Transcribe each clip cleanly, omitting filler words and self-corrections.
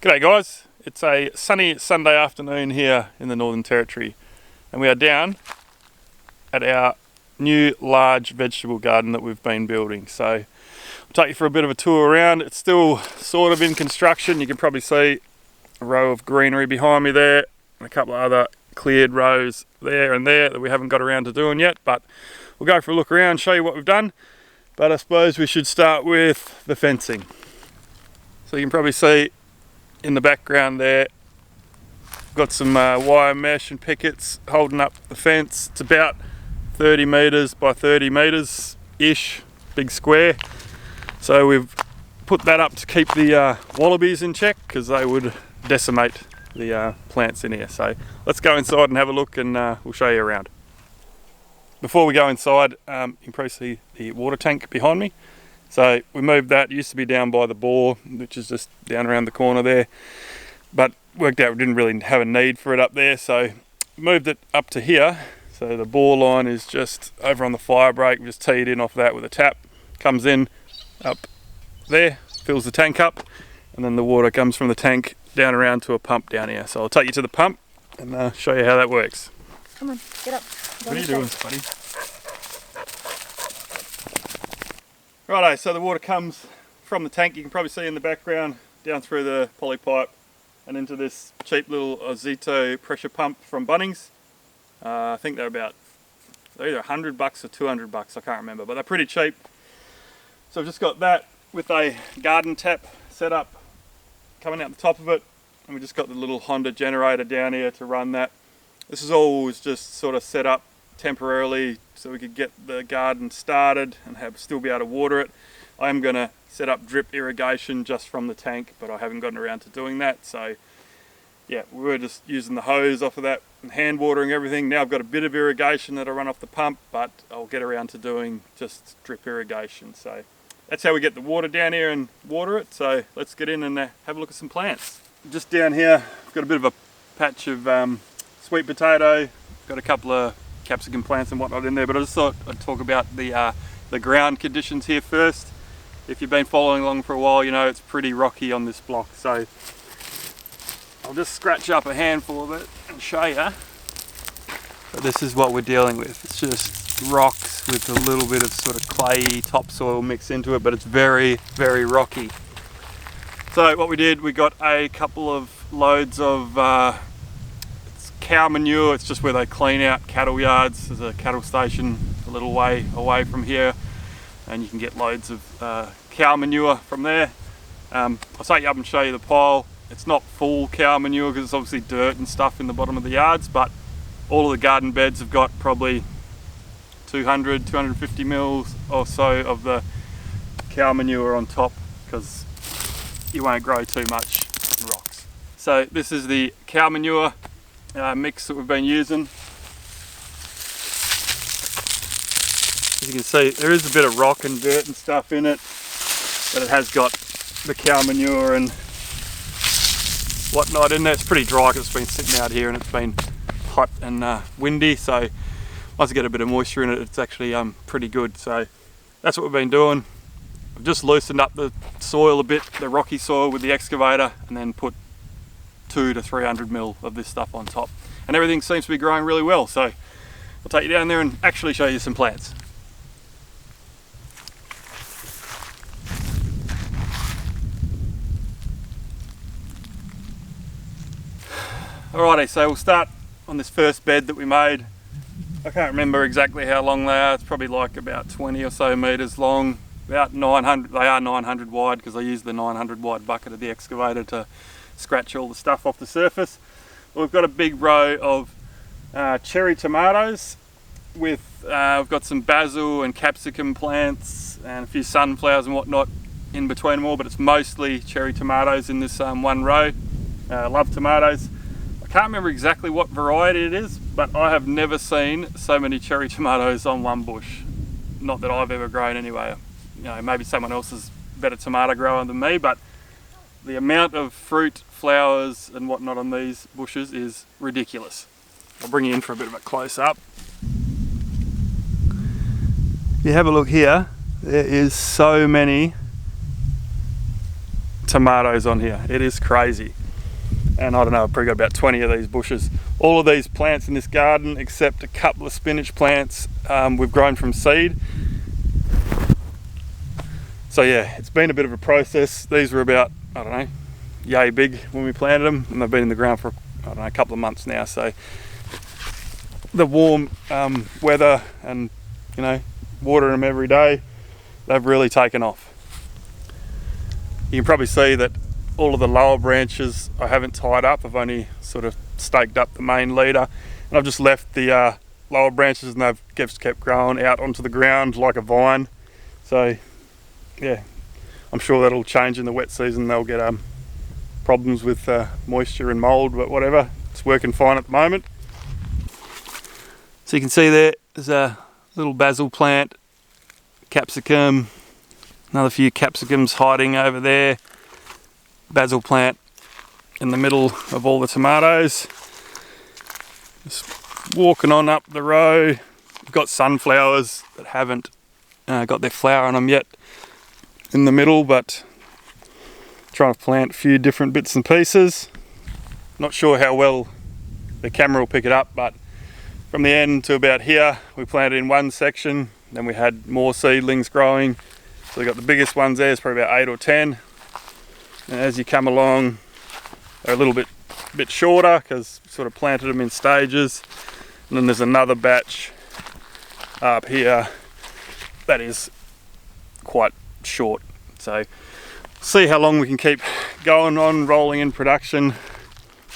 G'day guys, it's a sunny Sunday afternoon here in the Northern Territory and we are down at our new large vegetable garden that we've been building. So I'll take you for a bit of a tour around. It's still sort of in construction. You can probably see a row of greenery behind me there and a couple of other cleared rows there and there that we haven't got around to doing yet, but we'll go for a look around, show you what we've done. But I suppose we should start with the fencing. So you can probably see in the background there, got some wire mesh and pickets holding up the fence. It's about 30 metres by 30 metres ish, big square. So we've put that up to keep the wallabies in check because they would decimate the plants in here. So let's go inside and have a look and we'll show you around. Before we go inside, you can probably see the water tank behind me. So we moved that. It used to be down by the bore, which is just down around the corner there, but worked out we didn't really have a need for it up there, so moved it up to here. So the bore line is just over on the fire break. We just tee it in off that with a tap, comes in up there, fills the tank up, and then the water comes from the tank down around to a pump down here. So I'll take you to the pump and show you how that works. Come on, get up. What are you doing, buddy? Righto, so the water comes from the tank, you can probably see in the background, down through the poly pipe and into this cheap little Ozito pressure pump from Bunnings. I think they're either $100 or $200, I can't remember, but they're pretty cheap. So I've just got that with a garden tap set up coming out the top of it, and we just got the little Honda generator down here to run that. This is always just sort of set up temporarily so we could get the garden started and still be able to water it. I am going to set up drip irrigation just from the tank, but I haven't gotten around to doing that. So yeah, we were just using the hose off of that and hand watering everything. Now I've got a bit of irrigation that I run off the pump, but I'll get around to doing just drip irrigation. So that's how we get the water down here and water it. So let's get in and have a look at some plants. Just down here, I've got a bit of a patch of sweet potato, got a couple of capsicum plants and whatnot in there, but I just thought I'd talk about the ground conditions here first. If you've been following along for a while, you know it's pretty rocky on this block, so I'll just scratch up a handful of it and show you. But this is what we're dealing with. It's just rocks with a little bit of sort of clayey topsoil mixed into it, but it's very, very rocky. So what we did, we got a couple of loads of cow manure. It's just where they clean out cattle yards. There's a cattle station a little way away from here, and you can get loads of cow manure from there. I'll take you up and show you the pile. It's not full cow manure because it's obviously dirt and stuff in the bottom of the yards, but all of the garden beds have got probably 250 mils or so of the cow manure on top because you won't grow too much in rocks. So this is the cow manure mix that we've been using. As you can see, there is a bit of rock and dirt and stuff in it, but it has got the cow manure and whatnot in there. It's pretty dry because it's been sitting out here and it's been hot and windy, so once you get a bit of moisture in it, it's actually pretty good. So that's what we've been doing. I've just loosened up the soil a bit, the rocky soil, with the excavator, and then put 200 to 300 mil of this stuff on top, and everything seems to be growing really well. So I'll take you down there and actually show you some plants. Alrighty, so we'll start on this first bed that we made. I can't remember exactly how long they are. It's probably like about 20 or so meters long, about 900. They are 900 wide because I used the 900 wide bucket of the excavator to scratch all the stuff off the surface. We've got a big row of cherry tomatoes with we've got some basil and capsicum plants and a few sunflowers and whatnot in between them all, but it's mostly cherry tomatoes in this one row. Love tomatoes. I can't remember exactly what variety it is, but I have never seen so many cherry tomatoes on one bush. Not that I've ever grown anyway. You know, maybe someone else is a better tomato grower than me, but the amount of fruit, flowers and whatnot on these bushes is ridiculous. I'll bring you in for a bit of a close up. If you have a look here, there is so many tomatoes on here. It is crazy. And I don't know, I've probably got about 20 of these bushes. All of these plants in this garden, except a couple of spinach plants, we've grown from seed. So yeah, it's been a bit of a process. These were about, I don't know, yay big when we planted them, and they've been in the ground for, I don't know, a couple of months now. So the warm weather and, you know, watering them every day, they've really taken off. You can probably see that all of the lower branches I haven't tied up. I've only sort of staked up the main leader, and I've just left the lower branches, and they've just kept growing out onto the ground like a vine. So yeah, I'm sure that'll change in the wet season. They'll get problems with moisture and mold, but whatever, it's working fine at the moment. So you can see there's a little basil plant, capsicum, another few capsicums hiding over there, basil plant in the middle of all the tomatoes. Just walking on up the row, we've got sunflowers that haven't got their flower on them yet in the middle, but trying to plant a few different bits and pieces. Not sure how well the camera will pick it up, but from the end to about here we planted in one section, then we had more seedlings growing. So we got the biggest ones there, it's probably about 8 or 10. And as you come along, they're a little bit shorter because we sort of planted them in stages. And then there's another batch up here that is quite short. So see how long we can keep going on, rolling in production.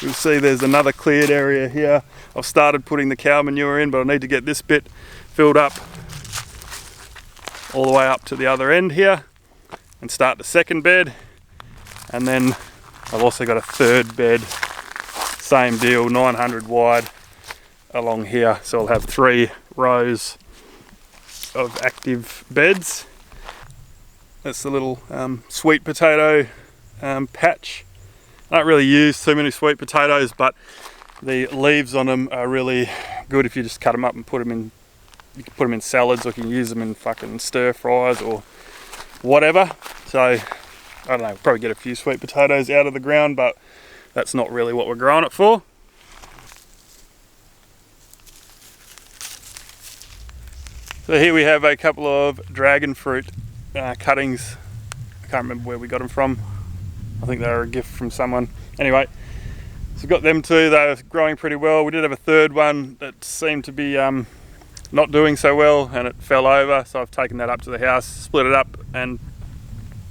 You'll see there's another cleared area here. I've started putting the cow manure in, but I need to get this bit filled up all the way up to the other end here and start the second bed. And then I've also got a third bed, same deal, 900 wide along here. So I'll have 3 rows of active beds. That's the little sweet potato patch. I don't really use too many sweet potatoes, but the leaves on them are really good if you just cut them up and put them in. You can put them in salads, or you can use them in fucking stir fries or whatever. So I don't know, probably get a few sweet potatoes out of the ground, but that's not really what we're growing it for. So here we have a couple of dragon fruit cuttings. I can't remember where we got them from. I think they were a gift from someone. Anyway, so we've got them too. They're growing pretty well. We did have a third one that seemed to be not doing so well, and it fell over. So I've taken that up to the house, split it up, and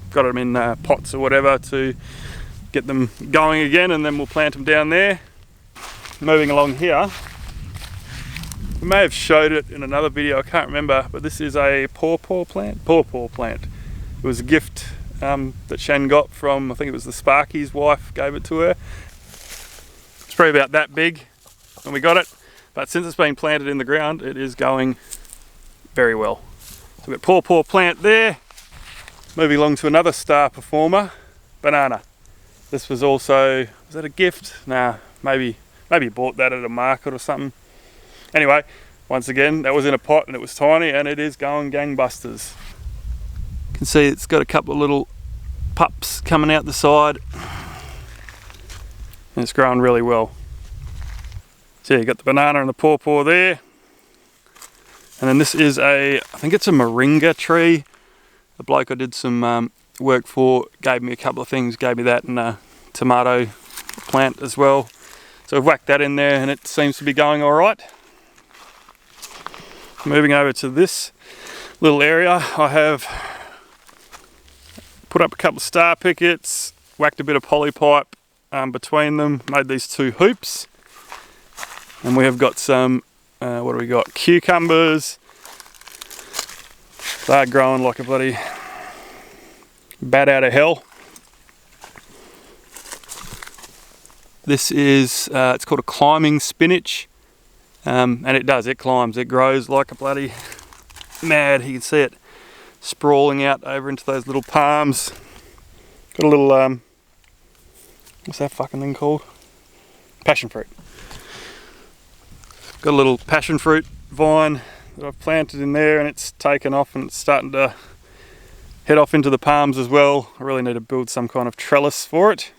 got them in pots or whatever to get them going again, and then we'll plant them down there. Moving along here, I may have showed it in another video, I can't remember, but this is a pawpaw plant. It was a gift that Shan got from, I think it was the Sparky's wife gave it to her. It's probably about that big when we got it, but since it's been planted in the ground, it is going very well. So we've got pawpaw plant there. Moving along to another star performer, banana. This was also, was that a gift? Nah, maybe bought that at a market or something. Anyway, once again, that was in a pot and it was tiny, and it is going gangbusters. You can see it's got a couple of little pups coming out the side, and it's growing really well. So you got the banana and the pawpaw there. And then this is I think it's a moringa tree. The bloke I did some work for gave me a couple of things, gave me that and a tomato plant as well. So I've whacked that in there and it seems to be going all right. Moving over to this little area, I have put up a couple of star pickets, whacked a bit of polypipe between them, made these 2 hoops. And we have got some, what do we got? Cucumbers. They're growing like a bloody bat out of hell. This is, it's called a climbing spinach. And it climbs, it grows like a bloody mad. You can see it sprawling out over into those little palms. Got a little, what's that fucking thing called? Passion fruit. Got a little passion fruit vine that I've planted in there, and it's taken off and it's starting to head off into the palms as well. I really need to build some kind of trellis for it.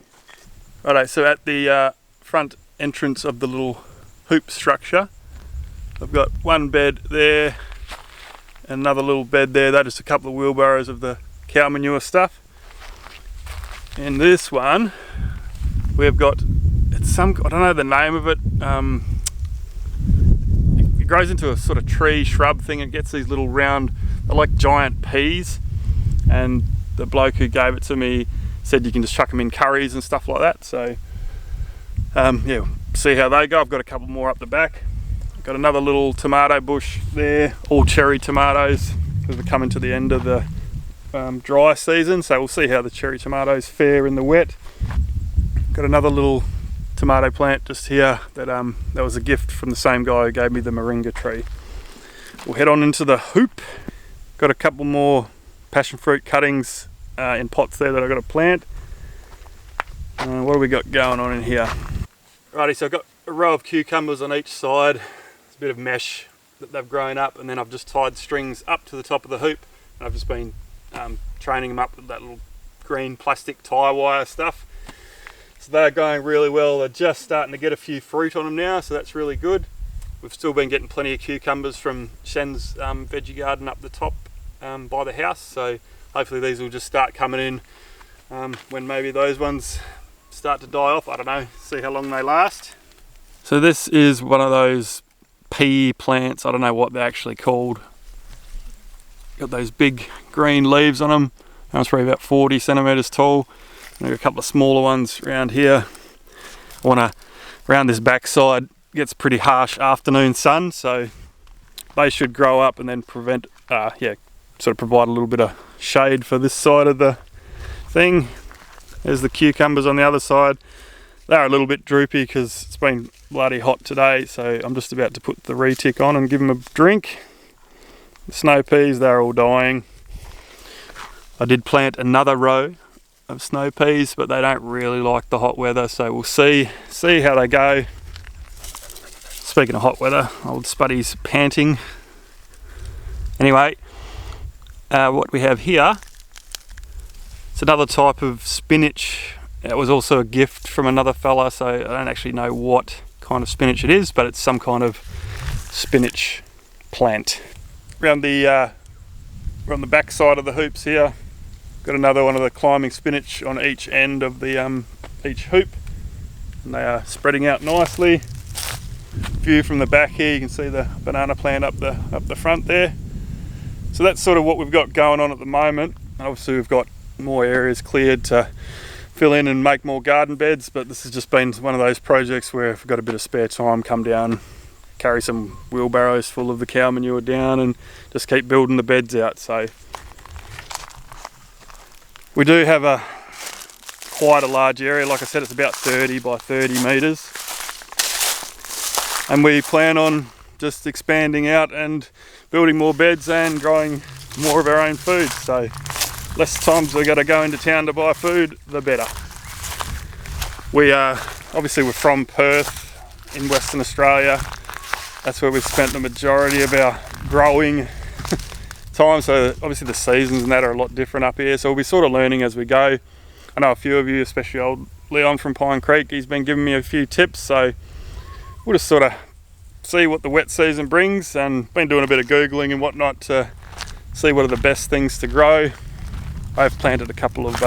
Righto, so at the front entrance of the little hoop structure, I've got one bed there and another little bed there. They're just a couple of wheelbarrows of the cow manure stuff. And this one, we've got, it's some, I don't know the name of it. It grows into a sort of tree shrub thing. It gets these little round, they're like giant peas. And the bloke who gave it to me said you can just chuck them in curries and stuff like that. So yeah, see how they go. I've got a couple more up the back. I've got another little tomato bush there, all cherry tomatoes, because we're coming to the end of the dry season, so we'll see how the cherry tomatoes fare in the wet. Got another little tomato plant just here that that was a gift from the same guy who gave me the moringa tree. We'll head on into the hoop. Got a couple more passion fruit cuttings in pots there that I've got to plant. What do we got going on in here? Righty, so I've got a row of cucumbers on each side. It's a bit of mesh that they've grown up, and then I've just tied strings up to the top of the hoop, and I've just been training them up with that little green plastic tie wire stuff. So they're going really well. They're just starting to get a few fruit on them now, so that's really good. We've still been getting plenty of cucumbers from Shen's veggie garden up the top by the house, so hopefully these will just start coming in when maybe those ones start to die off. I don't know, see how long they last. So this is one of those pea plants, I don't know what they're actually called. Got those big green leaves on them. It's probably about 40 centimeters tall. And got a couple of smaller ones around here. I want to, around this backside, gets pretty harsh afternoon sun, so they should grow up and then prevent, yeah, sort of provide a little bit of shade for this side of the thing. There's the cucumbers on the other side. They're a little bit droopy because it's been bloody hot today, so I'm just about to put the retic on and give them a drink. The snow peas, they're all dying. I did plant another row of snow peas, but they don't really like the hot weather, so we'll see how they go. Speaking of hot weather, old Spuddy's panting. Anyway, what we have here, it's another type of spinach. It was also a gift from another fella, so I don't actually know what kind of spinach it is, but it's some kind of spinach plant. Around the back side of the hoops here, got another one of the climbing spinach on each end of the each hoop, and they are spreading out nicely. View from the back here, you can see the banana plant up the front there. So that's sort of what we've got going on at the moment. Obviously we've got more areas cleared to fill in and make more garden beds, but this has just been one of those projects where if we've got a bit of spare time, come down, carry some wheelbarrows full of the cow manure down and just keep building the beds out. So we do have quite a large area. Like I said, it's about 30 by 30 metres, and we plan on just expanding out and building more beds and growing more of our own food. So less times we got to go into town to buy food, the better. We obviously we're from Perth in Western Australia. That's where we've spent the majority of our growing time. So obviously the seasons and that are a lot different up here. So we'll be sort of learning as we go. I know a few of you, especially old Leon from Pine Creek, he's been giving me a few tips. So we'll just sort of see what the wet season brings, and been doing a bit of Googling and whatnot to see what are the best things to grow. I've planted a couple of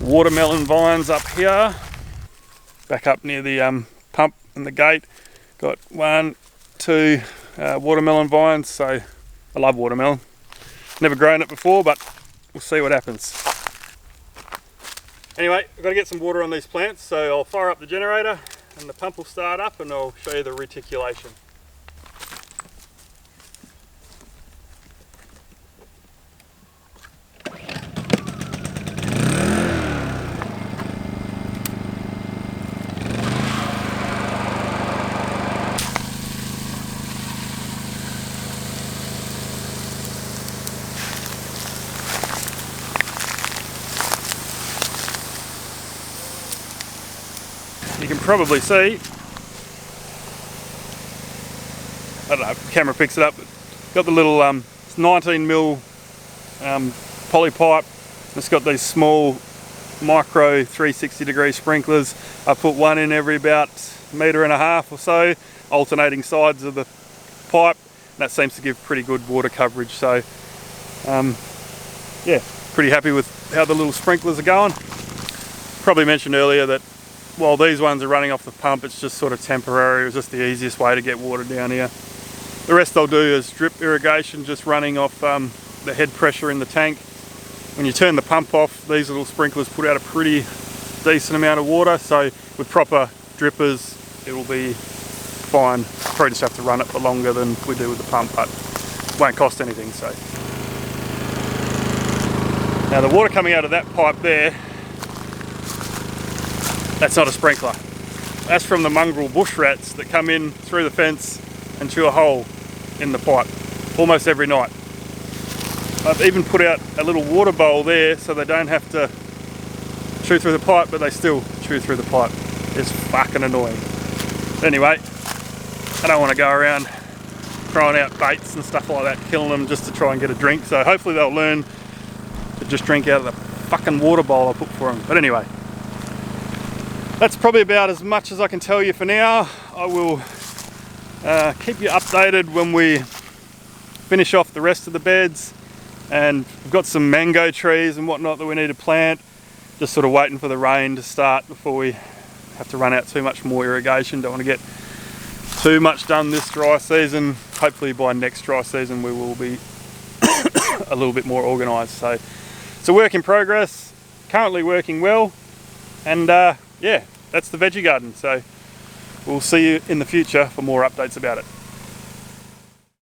watermelon vines up here, back up near the pump and the gate. Got 1, 2 watermelon vines, so I love watermelon. Never grown it before, but we'll see what happens. Anyway, I've got to get some water on these plants, so I'll fire up the generator and the pump will start up and I'll show you the reticulation. You can probably see, I don't know if the camera picks it up, but got the little 19mm poly pipe. It's got these small micro 360-degree sprinklers. I put one in every about 1.5 meters or so, alternating sides of the pipe. That seems to give pretty good water coverage. So yeah, pretty happy with how the little sprinklers are going. Probably mentioned earlier that while these ones are running off the pump, it's just sort of temporary. It was just the easiest way to get water down here. The rest I'll do is drip irrigation, just running off the head pressure in the tank. When you turn the pump off, these little sprinklers put out a pretty decent amount of water, so with proper drippers it'll be fine. Probably just have to run it for longer than we do with the pump, but it won't cost anything. So now the water coming out of that pipe there, that's not a sprinkler. That's from the mongrel bush rats that come in through the fence and chew a hole in the pipe almost every night. I've even put out a little water bowl there so they don't have to chew through the pipe, but they still chew through the pipe. It's fucking annoying. Anyway, I don't want to go around throwing out baits and stuff like that, killing them just to try and get a drink. So hopefully they'll learn to just drink out of the fucking water bowl I put for them. But anyway, that's probably about as much as I can tell you for now. I will keep you updated when we finish off the rest of the beds, and we've got some mango trees and whatnot that we need to plant. Just sort of waiting for the rain to start before we have to run out too much more irrigation. Don't want to get too much done this dry season. Hopefully by next dry season we will be a little bit more organised. So it's a work in progress, currently working well, and yeah, that's the veggie garden. So we'll see you in the future for more updates about it.